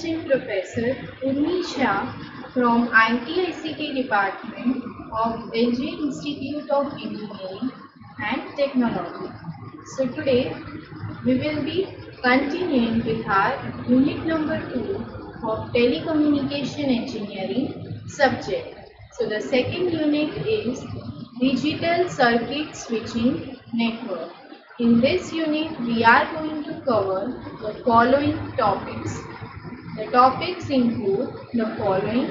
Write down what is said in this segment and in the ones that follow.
Visiting Professor Urmi Shah from IT/ICT Department of LG Institute of Engineering and Technology. So today we will be continuing with our unit number 2 of Telecommunication Engineering subject. So the second unit is Digital Circuit Switching Network. In this unit, we are going to cover the following topics. The topics include the following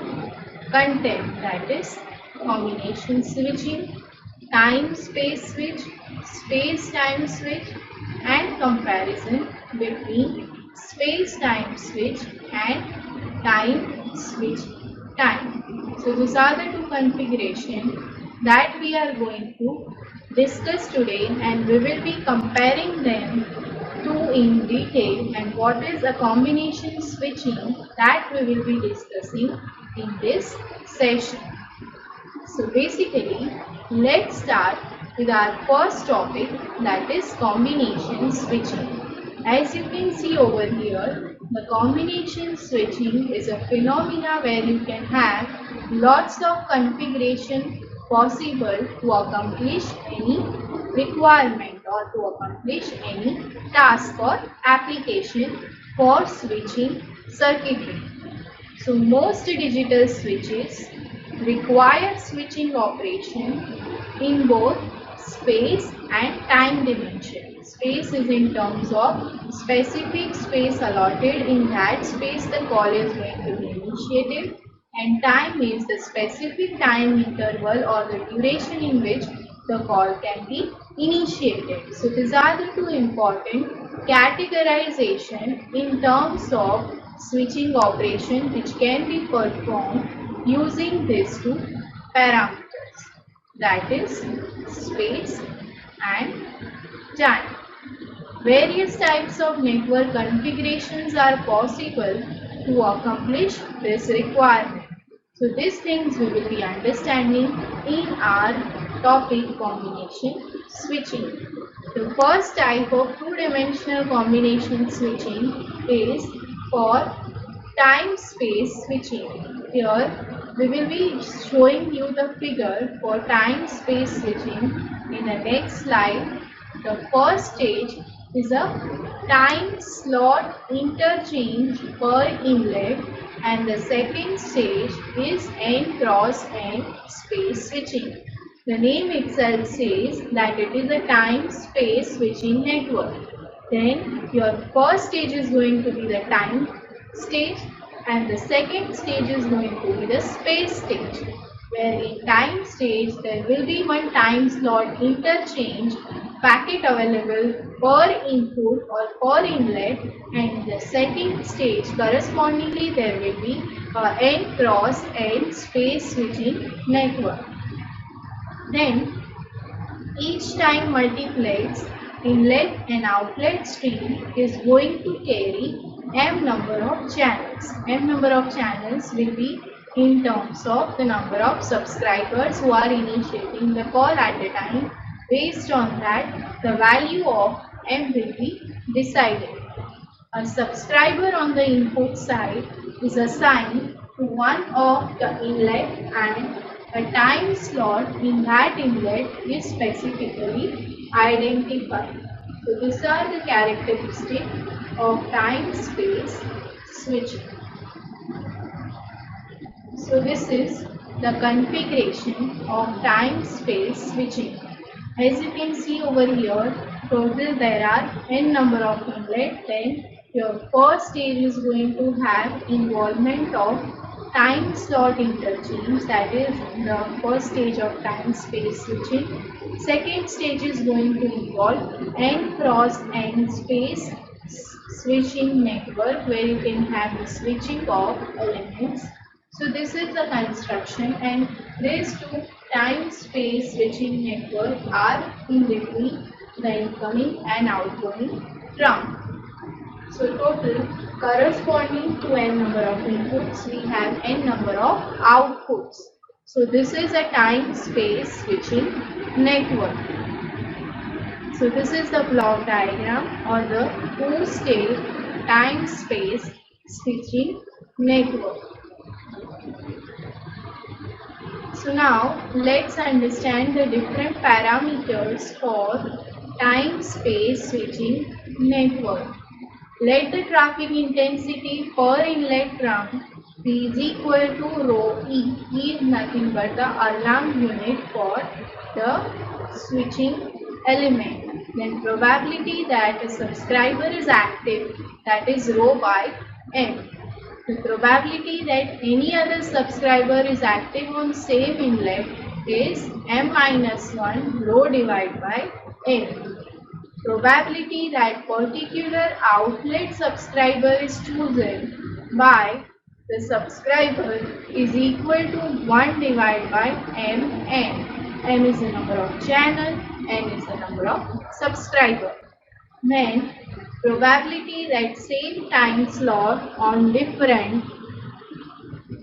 content, that is combination switching, time-space switch, space-time switch, and comparison between space-time switch and time switch time. So these are the two configurations that we are going to discuss today, and we will be comparing them two in detail, and what is a combination switching that we will be discussing in this session. So basically, let's start with our first topic, that is combination switching. As you can see over here, the combination switching is a phenomena where you can have lots of configuration possible to accomplish any requirement or to accomplish any task or application for switching circuitry. So most digital switches require switching operation in both space and time dimension. Space is in terms of specific space allotted. In that space the call is going to be initiated, and time is the specific time interval or the duration in which the call can be initiated. So these are the two important categorization in terms of switching operation which can be performed using these two parameters, that is space and time. Various types of network configurations are possible to accomplish this requirement. So these things we will be understanding in our topic combination switching. The first type of two-dimensional combination switching is for time-space switching. Here we will be showing you the figure for time-space switching in the next slide. The first stage is a time slot interchange per inlet, and the second stage is N cross N space switching. The name itself says that it is a time-space switching network. Then your first stage is going to be the time stage, and the second stage is going to be the space stage, where in time stage there will be one time slot interchange packet available per input or per inlet, and in the second stage correspondingly there will be N cross N space switching network. Then each time multiplex inlet and outlet stream is going to carry m number of channels. M number of channels will be in terms of the number of subscribers who are initiating the call at a time. Based on that, the value of m will be decided. A subscriber on the input side is assigned to one of the inlet, and a time slot in that inlet is specifically identified. So these are the characteristics of time-space switching. So this is the configuration of time-space switching. As you can see over here, total there are n number of inlet. Then your first stage is going to have involvement of time slot interchange, that is the first stage of time space switching. Second stage is going to involve N cross N space switching network, where you can have the switching of elements. So this is the construction, and these two time space switching network are in between the incoming and outgoing trunk. So total corresponding to n number of inputs, we have n number of outputs. So this is a time space switching network. So this is the block diagram or the two-stage time space switching network. So now let's understand the different parameters for time-space switching network. Let the traffic intensity per inlet run be is equal to rho E. E is nothing but the alarm unit for the switching element. Then probability that a subscriber is active, that is rho by M. The probability that any other subscriber is active on same inlet is M minus 1 rho divided by N. Probability that particular outlet subscriber is chosen by the subscriber is equal to 1 divided by Mn. M is the number of channel, N is the number of subscriber. Then probability that same time slot on different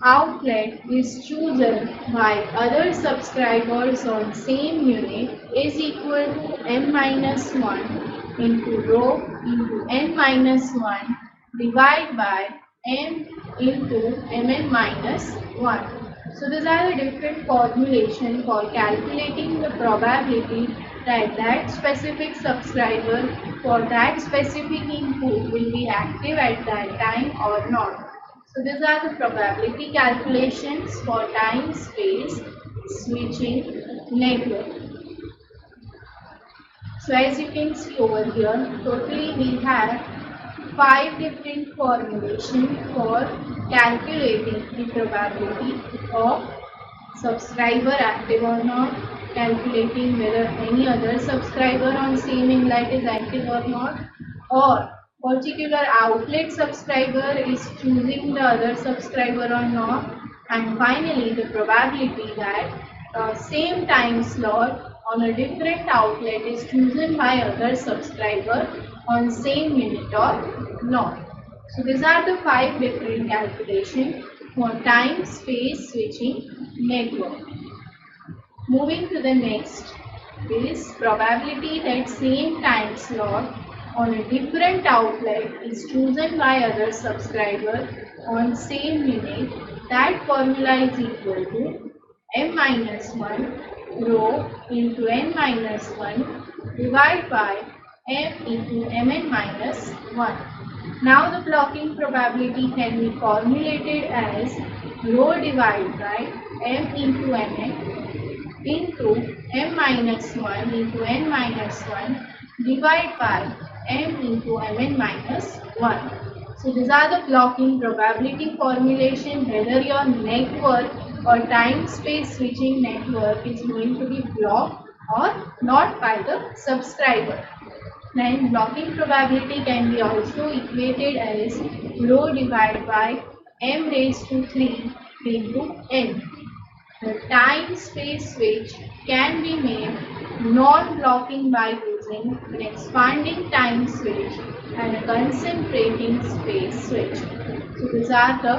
outlet is chosen by other subscribers on same unit is equal to M minus 1 into rho into N minus 1 divided by M into Mn minus 1. So these are the different formulation for calculating the probability that that specific subscriber for that specific input will be active at that time or not. So these are the probability calculations for time-space switching network. So as you can see over here, totally we have 5 different formulations for calculating the probability of subscriber active or not, calculating whether any other subscriber on same inlet is active or not, or particular outlet subscriber is choosing the other subscriber or not, and finally the probability that same time slot on a different outlet is chosen by other subscriber on same unit or not. So these are the 5 different calculations for time space switching network. Moving to the next is probability that same time slot on a different outlet is chosen by other subscriber on same unit. That formula is equal to M minus 1 rho into N minus 1 divided by M into Mn minus 1. Now the blocking probability can be formulated as rho divided by M into Mn into M minus 1 into N minus 1 divided by M into Mn minus 1. So these are the blocking probability formulation whether your network or time space switching network is going to be blocked or not by the subscriber. Then blocking probability can be also equated as rho divided by M raised to 3 into N. The time space switch can be made non-blocking by using an expanding time switch and a concentrating space switch. So these are the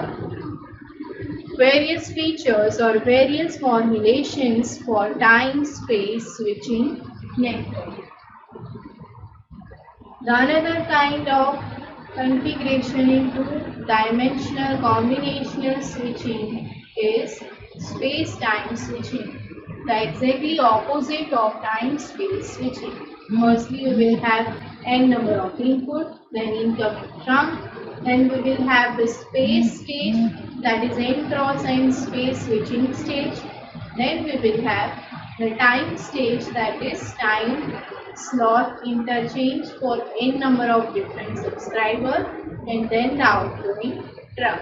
various features or various formulations for time space switching network. The another kind of configuration into dimensional combinational switching is space-time switching. The exactly opposite of time-space switching. Firstly, we will have n number of input, then incoming trunk, then we will have the space stage, that is n cross n space switching stage. Then we will have the time stage, that is time slot interchange for n number of different subscribers, and then the outgoing trunk.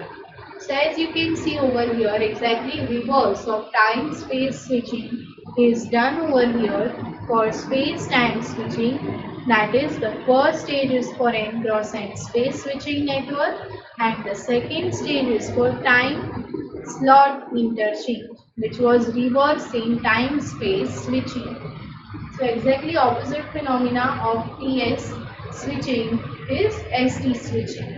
So as you can see over here, exactly reverse of time space switching is done over here for space time switching. That is, the first stage is for n cross n space switching network, and the second stage is for time slot interchange, which was reverse in time space switching. So exactly opposite phenomena of TS switching is ST switching.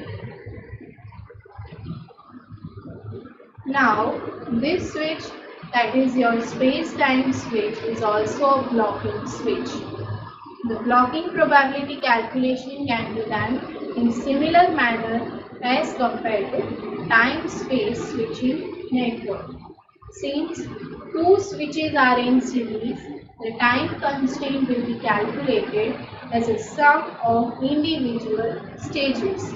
Now this switch, that is your space-time switch, is also a blocking switch. The blocking probability calculation can be done in similar manner as compared to time-space switching network. Since two switches are in series, the time constraint will be calculated as a sum of individual stages.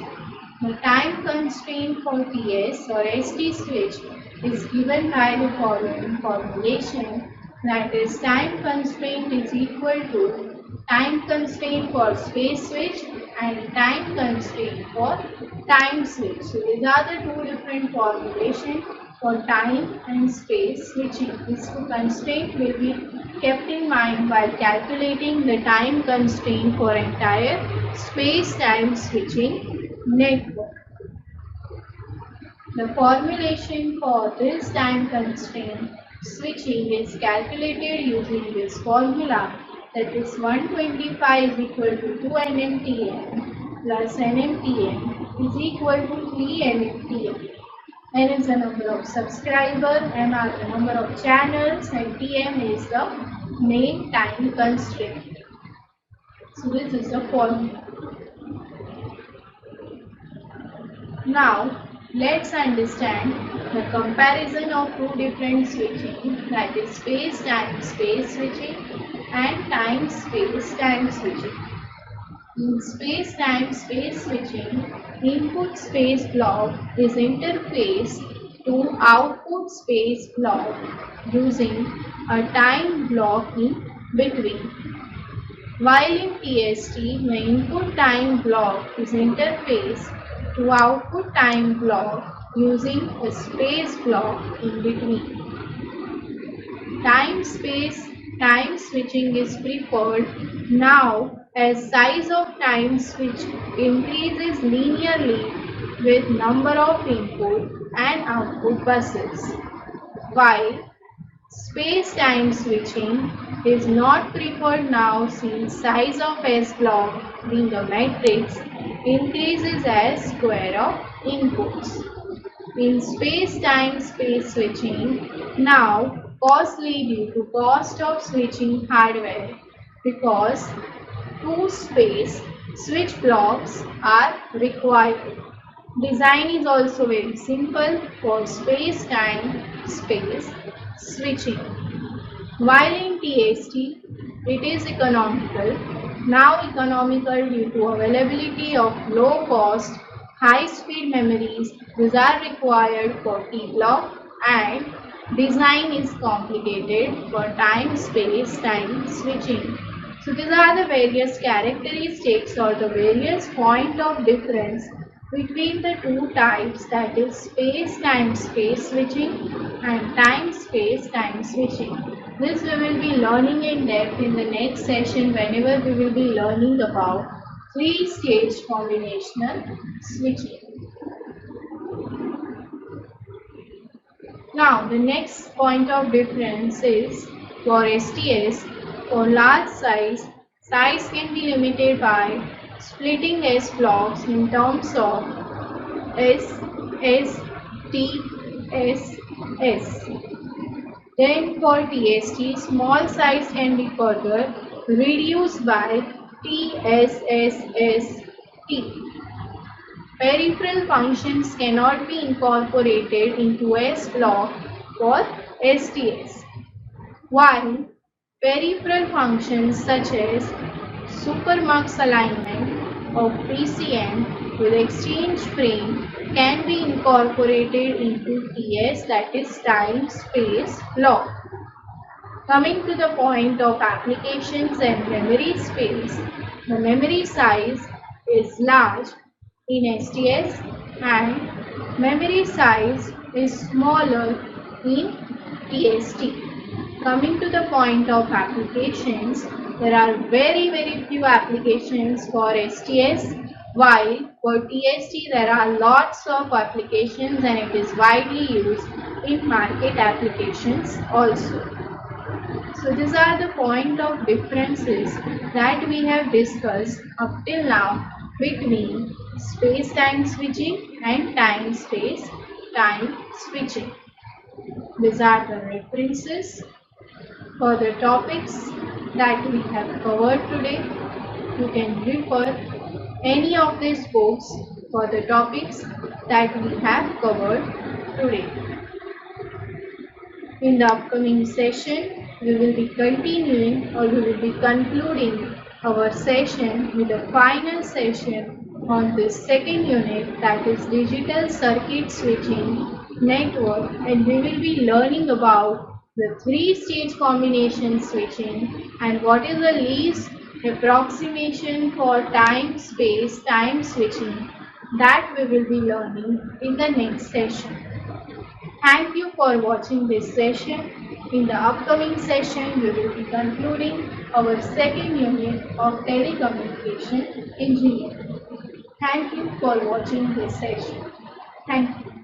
The time constraint for TS or ST switch is given by the following formulation, that is time constraint is equal to time constraint for space switch and time constraint for time switch. So these are the two different formulations for time and space switching. These two constraints will be kept in mind while calculating the time constraint for entire space-time switching network. The formulation for this time constraint switching is calculated using this formula, that is 125 is equal to 2 nmtn plus nmtn is equal to 3 nmtn. N is the number of subscribers, M are the number of channels, and Tm is the main time constraint. So this is the formula. Now let's understand the comparison of two different switching, that is space-time space switching and time-space-time switching. In space-time space switching, input space block is interfaced to output space block using a time block in between. While in TST, the input time block is interfaced to output time block using a space block in between. Time-space time switching is preferred now as size of time switch increases linearly with number of input and output buses, while space-time switching is not preferred now since size of S block being a matrix increases as square of inputs. In space-time space switching, now costly due to cost of switching hardware because two space switch blocks are required. Design is also very simple for space-time space switching. While in TST, it is economical, now economical due to availability of low-cost, high-speed memories. These are required for T-block, and design is complicated for time-space-time switching. So these are the various characteristics or the various point of difference between the two types, that is space-time space switching and time-space-time switching. This we will be learning in depth in the next session whenever we will be learning about three-stage combinational switching. Now the next point of difference is for STS, for large size can be limited by splitting S blocks in terms of S, S, T, S, S. Then for TST, small size can be further reduced by T, S, S, S, T. Peripheral functions cannot be incorporated into S block for STS, while peripheral functions such as supermux alignment of PCM with exchange frame can be incorporated into TS, that is time space block. Coming to the point of applications and memory space, the memory size is large in STS and memory size is smaller in TST. Coming to the point of applications, there are very few applications for STS, while for TST there are lots of applications and it is widely used in market applications also. So these are the point of differences that we have discussed up till now between space-time switching and time-space-time switching. These are the references for the topics that we have covered today. You can refer any of these books for the topics that we have covered today. In the upcoming session, we will be continuing or we will be concluding our session with a final session on this second unit, that is digital circuit switching network, and we will be learning about the three-stage combination switching and what is the least approximation for time space time switching, that we will be learning in the next session. Thank you for watching this session. In the upcoming session, we will be concluding our second unit of telecommunication engineering. Thank you for watching this session. Thank you.